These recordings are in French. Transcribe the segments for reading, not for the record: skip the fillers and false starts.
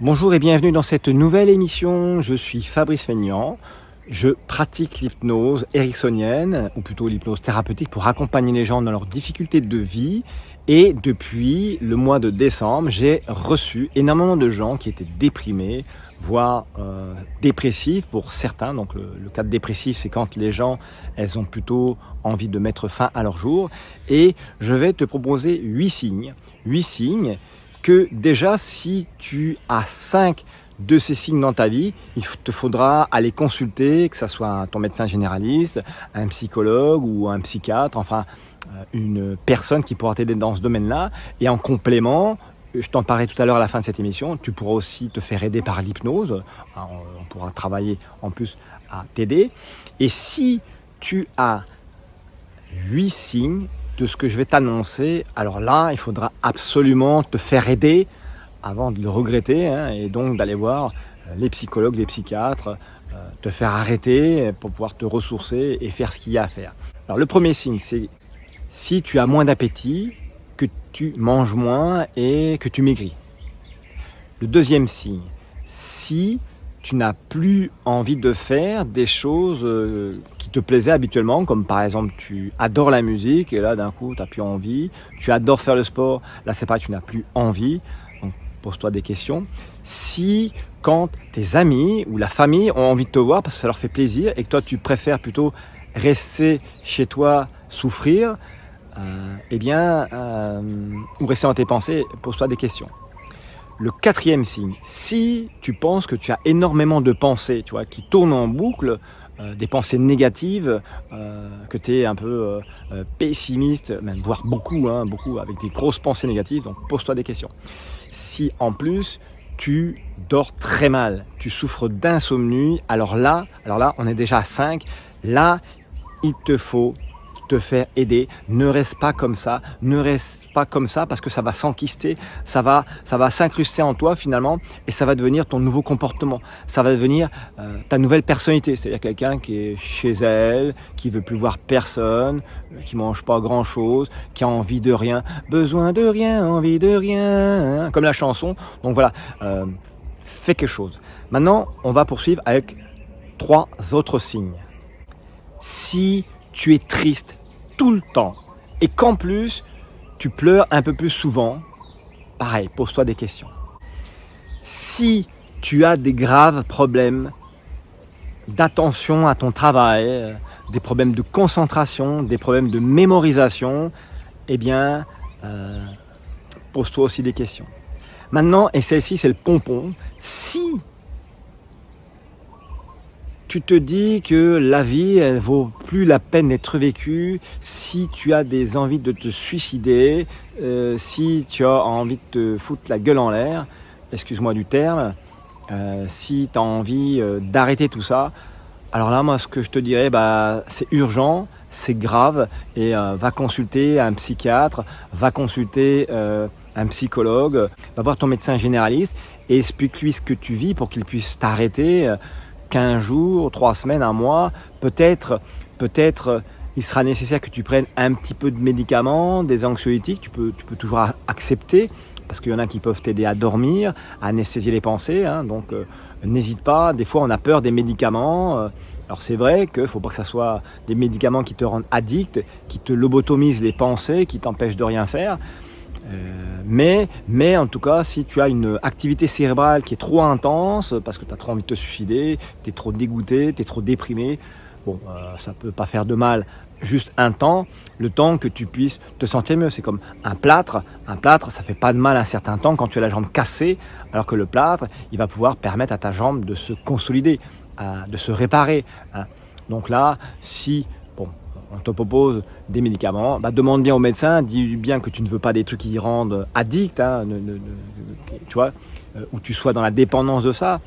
Bonjour et bienvenue dans cette nouvelle émission. Je suis Fabrice Feignant. Je pratique l'hypnose ericksonienne, ou plutôt l'hypnose thérapeutique, pour accompagner les gens dans leurs difficultés de vie. Et depuis le mois de décembre, j'ai reçu énormément de gens qui étaient déprimés, voire dépressifs pour certains. Donc le cas de dépressif, c'est quand les gens, elles ont plutôt envie de mettre fin à leur jour. Et je vais te proposer 8 signes. 8 signes que déjà, si tu as 5 de ces signes dans ta vie, il te faudra aller consulter, que ce soit ton médecin généraliste, un psychologue ou un psychiatre, enfin une personne qui pourra t'aider dans ce domaine-là. Et en complément, je t'en parlerai tout à l'heure à la fin de cette émission, tu pourras aussi te faire aider par l'hypnose. On pourra travailler en plus à t'aider. Et si tu as 8 signes de ce que je vais t'annoncer, alors là, il faudra absolument te faire aider avant de le regretter, et donc d'aller voir les psychologues, les psychiatres, te faire arrêter pour pouvoir te ressourcer et faire ce qu'il y a à faire. Alors le premier signe, c'est si tu as moins d'appétit, que tu manges moins et que tu maigris. Le deuxième signe, si tu n'as plus envie de faire des choses qui te plaisaient habituellement, comme par exemple tu adores la musique et là d'un coup tu n'as plus envie, tu adores faire le sport, là c'est pareil, tu n'as plus envie, donc pose-toi des questions. Si quand tes amis ou la famille ont envie de te voir parce que ça leur fait plaisir et que toi tu préfères plutôt rester chez toi, souffrir, ou rester dans tes pensées, pose-toi des questions. Le quatrième signe, si tu penses que tu as énormément de pensées, tu vois, qui tournent en boucle, des pensées négatives, que tu es un peu pessimiste, même voire beaucoup, avec des grosses pensées négatives, donc pose-toi des questions. Si en plus tu dors très mal, tu souffres d'insomnie, alors là, on est déjà à 5, là, il te faut te faire aider. Ne reste pas comme ça, parce que ça va s'enquister, ça va s'incruster en toi finalement et ça va devenir ton nouveau comportement, ça va devenir ta nouvelle personnalité, c'est-à-dire quelqu'un qui est chez elle, qui veut plus voir personne, qui mange pas grand chose, qui a envie de rien, besoin de rien, envie de rien, comme la chanson. Donc voilà, fais quelque chose. Maintenant, on va poursuivre avec 3 autres signes. Si tu es triste tout le temps et qu'en plus tu pleures un peu plus souvent, pareil, pose-toi des questions. Si tu as des graves problèmes d'attention à ton travail, des problèmes de concentration, des problèmes de mémorisation, pose-toi aussi des questions. Maintenant, et celle-ci c'est le pompon, si tu te dis que la vie, elle vaut plus la peine d'être vécue, si tu as des envies de te suicider, si tu as envie de te foutre la gueule en l'air, excuse-moi du terme, si tu as envie d'arrêter tout ça, alors là, moi, ce que je te dirais, c'est urgent, c'est grave, et va consulter un psychiatre, va consulter un psychologue, va voir ton médecin généraliste et explique-lui ce que tu vis pour qu'il puisse t'arrêter. 15 jours, 3 semaines, 1 mois, peut-être il sera nécessaire que tu prennes un petit peu de médicaments, des anxiolytiques, tu peux toujours accepter, parce qu'il y en a qui peuvent t'aider à dormir, à anesthésier les pensées, donc n'hésite pas, des fois on a peur des médicaments, alors c'est vrai qu'il ne faut pas que ça soit des médicaments qui te rendent addict, qui te lobotomisent les pensées, qui t'empêchent de rien faire, mais en tout cas, si tu as une activité cérébrale qui est trop intense, parce que tu as trop envie de te suicider, tu es trop dégoûté, tu es trop déprimé, ça ne peut pas faire de mal juste un temps, le temps que tu puisses te sentir mieux. C'est comme un plâtre, ça ne fait pas de mal un certain temps quand tu as la jambe cassée, alors que le plâtre, il va pouvoir permettre à ta jambe de se consolider, de se réparer. Donc là, si on te propose des médicaments, demande bien au médecin, dis bien que tu ne veux pas des trucs qui rendent addict, tu vois, où tu sois dans la dépendance de ça.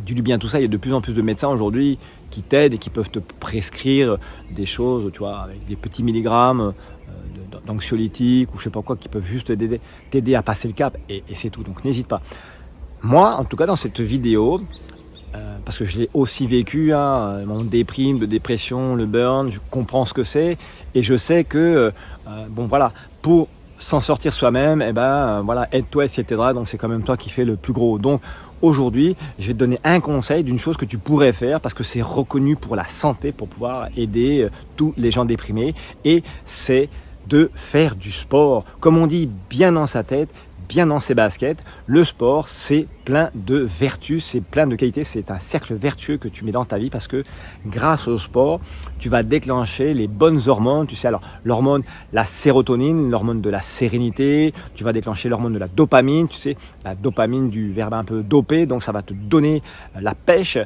Dis-lui bien tout ça, il y a de plus en plus de médecins aujourd'hui qui t'aident et qui peuvent te prescrire des choses, tu vois, avec des petits milligrammes d'anxiolytiques ou je sais pas quoi, qui peuvent juste t'aider à passer le cap et c'est tout, donc n'hésite pas. Moi, en tout cas, dans cette vidéo, parce que je l'ai aussi vécu, mon déprime, de dépression, le burn, je comprends ce que c'est et je sais que, pour s'en sortir soi-même, voilà, aide-toi, etc. Donc c'est quand même toi qui fais le plus gros. Donc aujourd'hui, je vais te donner un conseil d'une chose que tu pourrais faire parce que c'est reconnu pour la santé, pour pouvoir aider tous les gens déprimés. Et c'est de faire du sport. Comme on dit, bien dans sa tête, bien dans ses baskets. Le sport, c'est plein de vertus, c'est plein de qualités, c'est un cercle vertueux que tu mets dans ta vie parce que grâce au sport, tu vas déclencher les bonnes hormones. Tu sais, alors l'hormone, la sérotonine, l'hormone de la sérénité, tu vas déclencher l'hormone de la dopamine, tu sais, la dopamine du verbe un peu dopé, donc ça va te donner la pêche.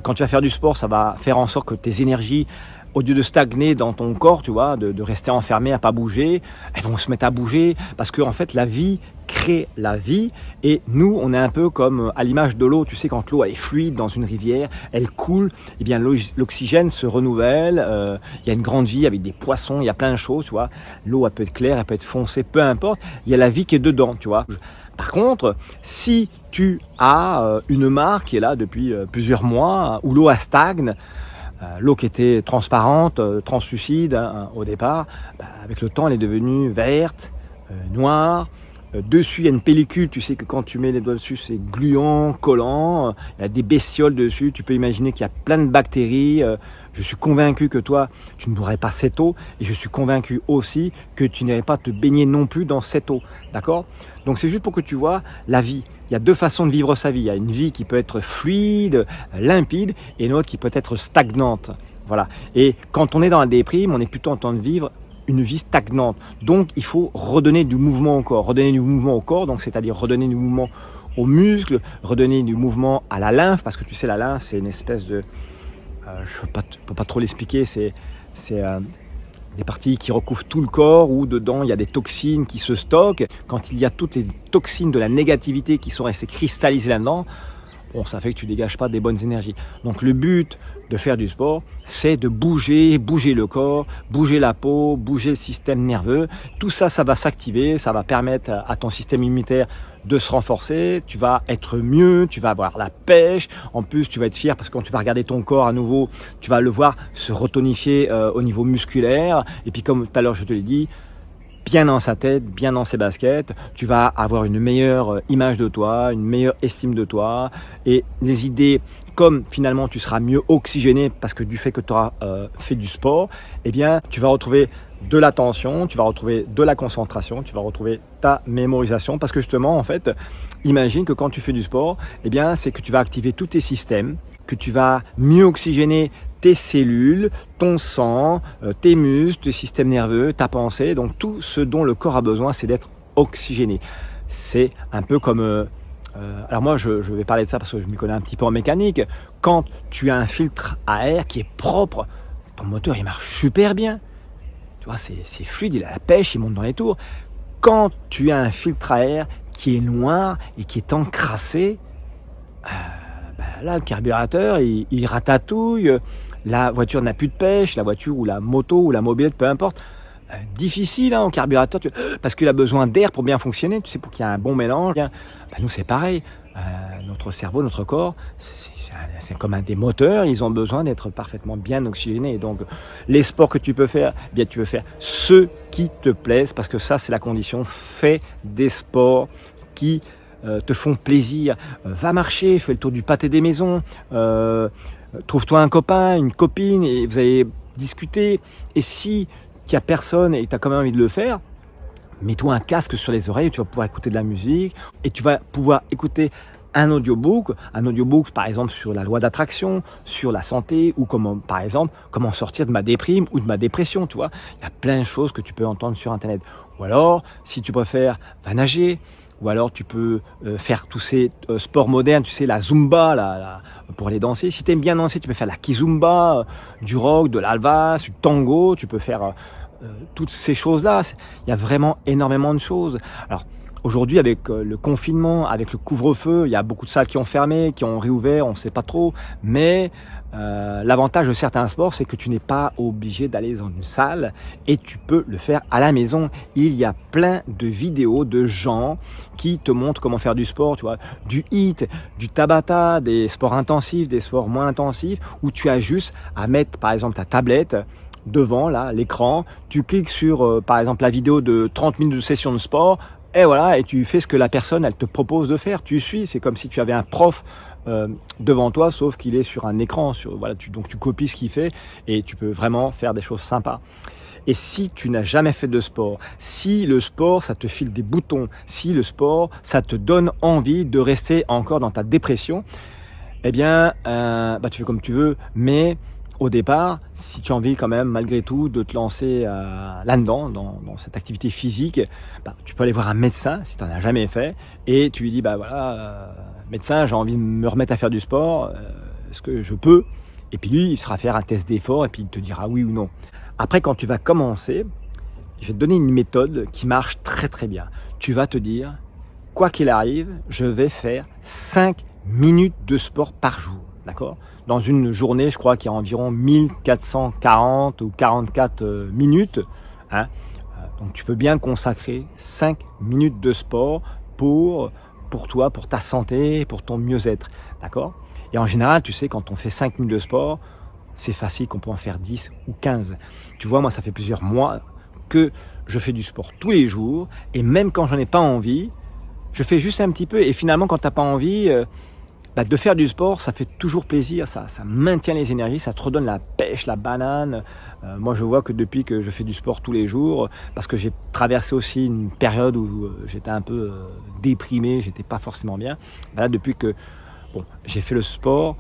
Quand tu vas faire du sport, ça va faire en sorte que tes énergies, au lieu de stagner dans ton corps, tu vois, de rester enfermé à pas bouger, elles vont se mettre à bouger parce que en fait la vie crée la vie et nous on est un peu comme à l'image de l'eau, tu sais quand l'eau elle est fluide dans une rivière, elle coule, et bien l'oxygène se renouvelle, il y a une grande vie avec des poissons, il y a plein de choses, tu vois, l'eau elle peut être claire, elle peut être foncée, peu importe, il y a la vie qui est dedans, tu vois. Par contre, si tu as une mare qui est là depuis plusieurs mois où l'eau stagne, l'eau qui était transparente, translucide au départ, avec le temps elle est devenue verte, noire. Dessus il y a une pellicule, tu sais que quand tu mets les doigts dessus c'est gluant, collant, il y a des bestioles dessus, tu peux imaginer qu'il y a plein de bactéries. Je suis convaincu que toi tu ne boirais pas cette eau et je suis convaincu aussi que tu n'irais pas te baigner non plus dans cette eau, d'accord? Donc c'est juste pour que tu vois la vie. Il y a deux façons de vivre sa vie. Il y a une vie qui peut être fluide, limpide, et une autre qui peut être stagnante. Voilà. Et quand on est dans la déprime, on est plutôt en train de vivre une vie stagnante. Donc il faut redonner du mouvement au corps. Redonner du mouvement au corps, donc c'est-à-dire redonner du mouvement aux muscles, redonner du mouvement à la lymphe, parce que tu sais, la lymphe, c'est une espèce de... je ne peux pas trop l'expliquer, c'est des parties qui recouvrent tout le corps où dedans il y a des toxines qui se stockent. Quand il y a toutes les toxines de la négativité qui sont restées cristallisées là-dedans, bon, ça fait que tu dégages pas des bonnes énergies. Donc le but de faire du sport, c'est de bouger le corps, bouger la peau, bouger le système nerveux. Tout ça, ça va s'activer, ça va permettre à ton système immunitaire de se renforcer, tu vas être mieux, tu vas avoir la pêche, en plus tu vas être fier parce que quand tu vas regarder ton corps à nouveau, tu vas le voir se retonifier au niveau musculaire, et puis comme tout à l'heure je te l'ai dit, bien dans sa tête, bien dans ses baskets, tu vas avoir une meilleure image de toi, une meilleure estime de toi, et les idées, comme finalement tu seras mieux oxygéné parce que du fait que tu auras fait du sport, eh bien tu vas retrouver de l'attention, tu vas retrouver de la concentration, tu vas retrouver ta mémorisation parce que justement en fait, imagine que quand tu fais du sport, eh bien c'est que tu vas activer tous tes systèmes, que tu vas mieux oxygéner tes cellules, ton sang, tes muscles, tes systèmes nerveux, ta pensée, donc tout ce dont le corps a besoin, c'est d'être oxygéné. C'est un peu comme alors moi je vais parler de ça parce que je m'y connais un petit peu en mécanique. Quand tu as un filtre à air qui est propre, ton moteur il marche super bien. Tu vois, c'est fluide, il a la pêche, il monte dans les tours. Quand tu as un filtre à air qui est noir et qui est encrassé, là, le carburateur, il ratatouille, la voiture n'a plus de pêche, la voiture ou la moto ou la mobilette, peu importe. Difficile en carburateur, parce qu'il a besoin d'air pour bien fonctionner, tu sais, pour qu'il y ait un bon mélange. Nous, c'est pareil. Notre cerveau, notre corps, c'est comme des moteurs, ils ont besoin d'être parfaitement bien oxygénés. Donc, les sports que tu peux faire, eh bien, tu peux faire ceux qui te plaisent, parce que ça, c'est la condition. Fais des sports qui te font plaisir. Va marcher, fais le tour du pâté des maisons, trouve-toi un copain, une copine, et vous allez discuter. Et si tu n'as personne et tu as quand même envie de le faire, mets-toi un casque sur les oreilles, tu vas pouvoir écouter de la musique et tu vas pouvoir écouter un audiobook par exemple sur la loi d'attraction, sur la santé ou par exemple comment sortir de ma déprime ou de ma dépression, tu vois. Il y a plein de choses que tu peux entendre sur internet. Ou alors, si tu préfères, va nager. Ou alors tu peux faire tous ces sports modernes, tu sais, la zumba pour aller danser. Si tu aimes bien danser, tu peux faire la kizumba, du rock, de l'alvas, du tango, tu peux faire toutes ces choses-là. Il y a vraiment énormément de choses. Alors aujourd'hui, avec le confinement, avec le couvre-feu, il y a beaucoup de salles qui ont fermé, qui ont réouvert, on ne sait pas trop. Mais l'avantage de certains sports, c'est que tu n'es pas obligé d'aller dans une salle et tu peux le faire à la maison. Il y a plein de vidéos de gens qui te montrent comment faire du sport, tu vois, du HIIT, du Tabata, des sports intensifs, des sports moins intensifs, où tu as juste à mettre par exemple ta tablette devant là, l'écran, tu cliques sur par exemple la vidéo de 30 minutes de session de sport, et voilà, et tu fais ce que la personne elle te propose de faire, tu suis, c'est comme si tu avais un prof devant toi, sauf qu'il est sur un écran, voilà, donc tu copies ce qu'il fait et tu peux vraiment faire des choses sympas. Et si tu n'as jamais fait de sport, si le sport ça te file des boutons, si le sport ça te donne envie de rester encore dans ta dépression, eh bien tu fais comme tu veux, mais au départ, si tu as envie quand même malgré tout de te lancer là-dedans, dans cette activité physique, tu peux aller voir un médecin si tu n'en as jamais fait et tu lui dis médecin, j'ai envie de me remettre à faire du sport, est-ce que je peux? Et puis lui, il sera faire un test d'effort et puis il te dira oui ou non. Après, quand tu vas commencer, je vais te donner une méthode qui marche très très bien. Tu vas te dire, quoi qu'il arrive, je vais faire 5 minutes de sport par jour. D'accord? Dans une journée, je crois qu'il y a environ 1440 ou 44 minutes. Hein. Donc tu peux bien consacrer 5 minutes de sport pour toi, pour ta santé, pour ton mieux-être. D'accord? Et en général, tu sais, quand on fait 5 minutes de sport, c'est facile qu'on peut en faire 10 ou 15. Tu vois, moi, ça fait plusieurs mois que je fais du sport tous les jours. Et même quand j'en ai pas envie, je fais juste un petit peu. Et finalement, quand tu n'as pas envie de faire du sport, ça fait toujours plaisir. Ça maintient les énergies, ça te redonne la pêche, la banane. Moi, je vois que depuis que je fais du sport tous les jours, parce que j'ai traversé aussi une période où j'étais un peu déprimé, j'étais pas forcément bien. Là, depuis que j'ai fait le sport,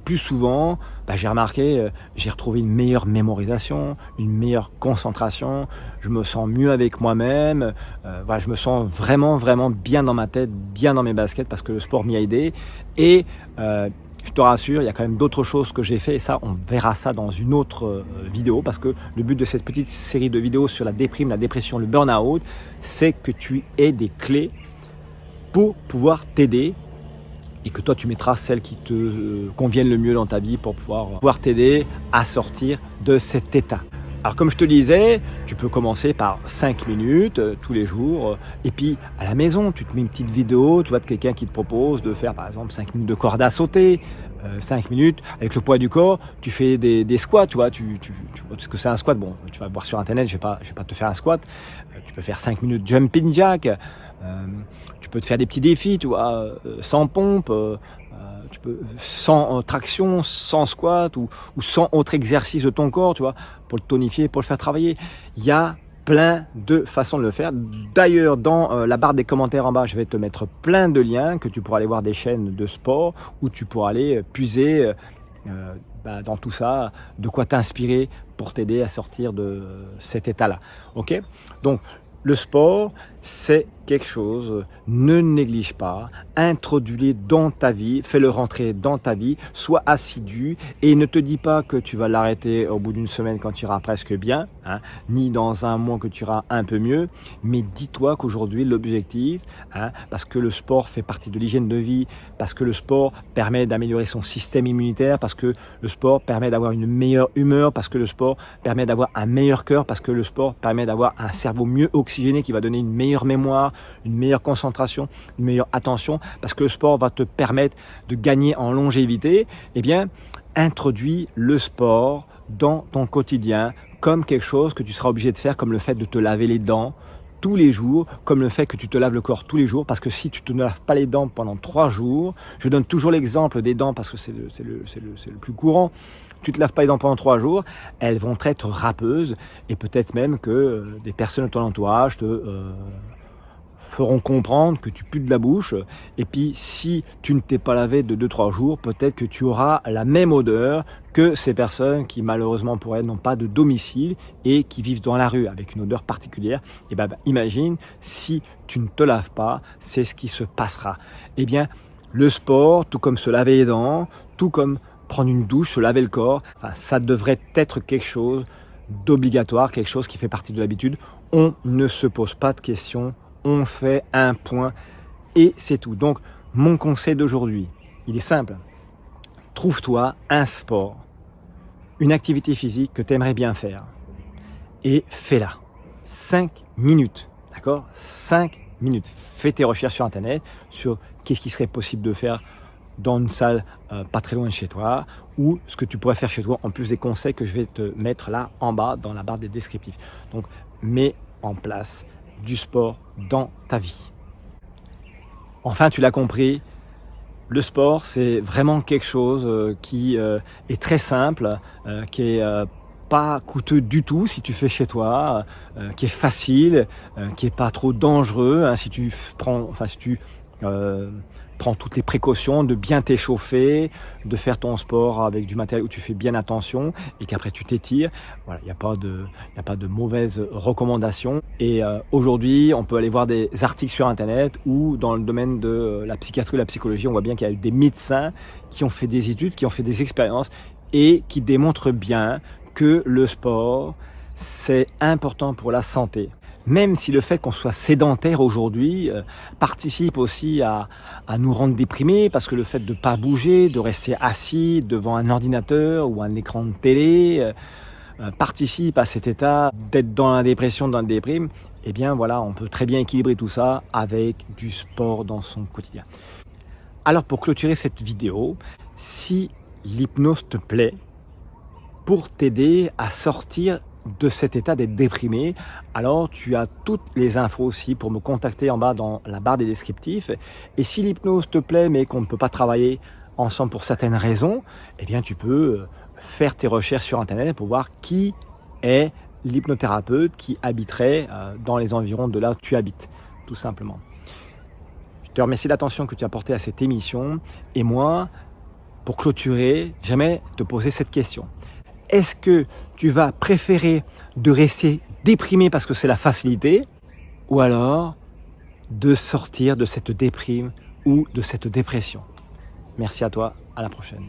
plus souvent, j'ai remarqué, j'ai retrouvé une meilleure mémorisation, une meilleure concentration, je me sens mieux avec moi-même, je me sens vraiment bien dans ma tête, bien dans mes baskets parce que le sport m'y a aidé. Et je te rassure, il y a quand même d'autres choses que j'ai fait et ça, on verra ça dans une autre vidéo parce que le but de cette petite série de vidéos sur la déprime, la dépression, le burn-out, c'est que tu aies des clés pour pouvoir t'aider et que toi tu mettras celles qui te conviennent le mieux dans ta vie pour pouvoir t'aider à sortir de cet état. Alors comme je te disais, tu peux commencer par 5 minutes tous les jours et puis à la maison tu te mets une petite vidéo, tu vois, de quelqu'un qui te propose de faire par exemple 5 minutes de corde à sauter, 5 minutes avec le poids du corps, tu fais des squats, tu vois ce que c'est un squat, bon tu vas voir sur internet, je vais pas te faire un squat, tu peux faire 5 minutes jumping jack, tu peux te faire des petits défis, tu vois, sans pompe, tu peux sans traction, sans squat ou sans autre exercice de ton corps, tu vois, pour le tonifier, pour le faire travailler. Il y a plein de façons de le faire. D'ailleurs, dans la barre des commentaires en bas, je vais te mettre plein de liens que tu pourras aller voir des chaînes de sport où tu pourras aller puiser dans tout ça, de quoi t'inspirer pour t'aider à sortir de cet état-là. Ok? Donc, le sport, c'est quelque chose, ne néglige pas, introduis-le dans ta vie, fais-le rentrer dans ta vie, sois assidu et ne te dis pas que tu vas l'arrêter au bout d'une semaine quand tu iras presque bien, ni dans un mois que tu iras un peu mieux, mais dis-toi qu'aujourd'hui l'objectif, parce que le sport fait partie de l'hygiène de vie, parce que le sport permet d'améliorer son système immunitaire, parce que le sport permet d'avoir une meilleure humeur, parce que le sport permet d'avoir un meilleur cœur, parce que le sport permet d'avoir un cerveau mieux oxygéné qui va donner une meilleure mémoire, une meilleure concentration, une meilleure attention, parce que le sport va te permettre de gagner en longévité, eh bien, introduis le sport dans ton quotidien comme quelque chose que tu seras obligé de faire, comme le fait de te laver les dents tous les jours, comme le fait que tu te laves le corps tous les jours, parce que si tu ne te laves pas les dents pendant 3 jours, je donne toujours l'exemple des dents parce que c'est le plus courant, tu te laves pas les dents pendant 3 jours, elles vont être râpeuses et peut-être même que des personnes de ton entourage te feront comprendre que tu pues de la bouche et puis si tu ne t'es pas lavé de 2-3 jours, peut-être que tu auras la même odeur que ces personnes qui malheureusement pour elles n'ont pas de domicile et qui vivent dans la rue avec une odeur particulière. Et imagine si tu ne te laves pas, c'est ce qui se passera. Eh bien le sport, tout comme se laver les dents, tout comme prendre une douche, se laver le corps, ça devrait être quelque chose d'obligatoire, quelque chose qui fait partie de l'habitude. On ne se pose pas de questions, on fait un point et c'est tout. Donc mon conseil d'aujourd'hui, il est simple. Trouve-toi un sport, une activité physique que tu aimerais bien faire et fais-la. 5 minutes, d'accord? 5 minutes. Fais tes recherches sur internet sur qu'est-ce qui serait possible de faire dans une salle pas très loin de chez toi, ou ce que tu pourrais faire chez toi, en plus des conseils que je vais te mettre là en bas dans la barre des descriptifs. Donc, mets en place du sport dans ta vie. Enfin, tu l'as compris, le sport, c'est vraiment quelque chose qui est très simple, qui est pas coûteux du tout si tu fais chez toi, qui est facile, qui est pas trop dangereux hein, si tu prends toutes les précautions de bien t'échauffer, de faire ton sport avec du matériel où tu fais bien attention et qu'après tu t'étires. Voilà, il n'y a pas de mauvaises recommandations. Et aujourd'hui, on peut aller voir des articles sur Internet ou dans le domaine de la psychiatrie ou la psychologie, on voit bien qu'il y a des médecins qui ont fait des études, qui ont fait des expériences et qui démontrent bien que le sport, c'est important pour la santé. Même si le fait qu'on soit sédentaire aujourd'hui participe aussi à nous rendre déprimés, parce que le fait de ne pas bouger, de rester assis devant un ordinateur ou un écran de télé participe à cet état d'être dans la dépression, dans la déprime, eh bien voilà, on peut très bien équilibrer tout ça avec du sport dans son quotidien. Alors pour clôturer cette vidéo, si l'hypnose te plaît, pour t'aider à sortir de cet état d'être déprimé, alors tu as toutes les infos aussi pour me contacter en bas dans la barre des descriptifs. Et si l'hypnose te plaît mais qu'on ne peut pas travailler ensemble pour certaines raisons, eh bien tu peux faire tes recherches sur Internet pour voir qui est l'hypnothérapeute qui habiterait dans les environs de là où tu habites, tout simplement. Je te remercie de l'attention que tu as portée à cette émission. Et moi, pour clôturer, j'aimerais te poser cette question. Est-ce que tu vas préférer de rester déprimé parce que c'est la facilité, ou alors de sortir de cette déprime ou de cette dépression? Merci à toi, à la prochaine.